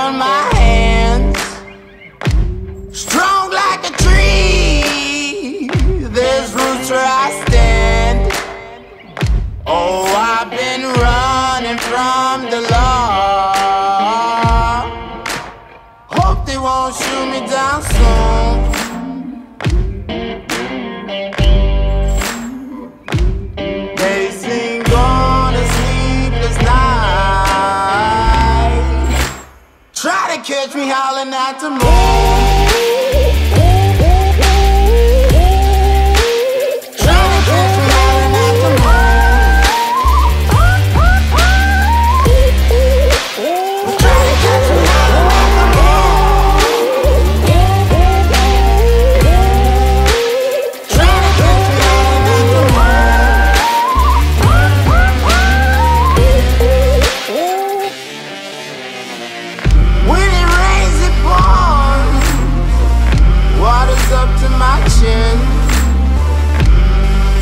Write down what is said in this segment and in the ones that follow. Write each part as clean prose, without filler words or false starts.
on my hands, strong like a tree. There's roots where I stand. Oh, I've been running from the law. Hope they won't shoot me down soon. They sing on a sleepless night, try to catch me howling at the moon.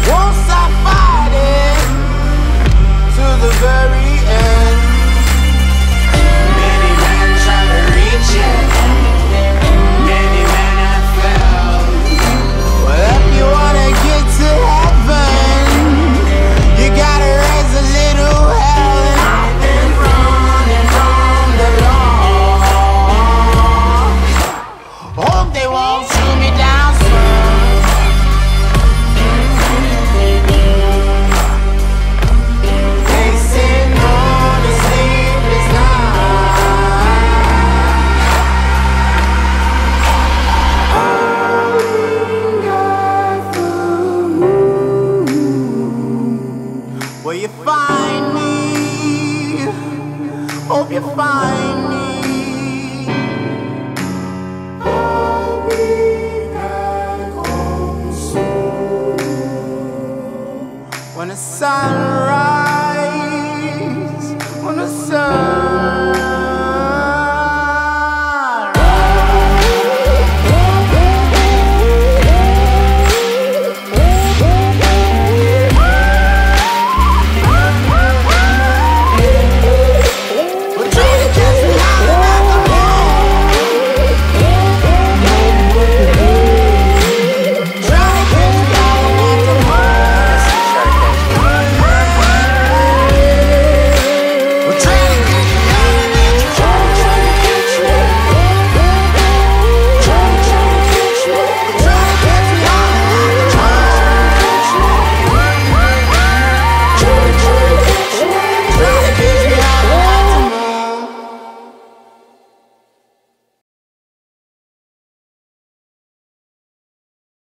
Won't stop fighting to the very end. Many men try to reach it, many men have failed. Well, if you wanna get to heaven, you gotta raise a little hell. And I've been running from the law. Hope they won't shoot me down soon. Will you find me? Hope you find me. I'll be back home soon. When the sun rises, when the sun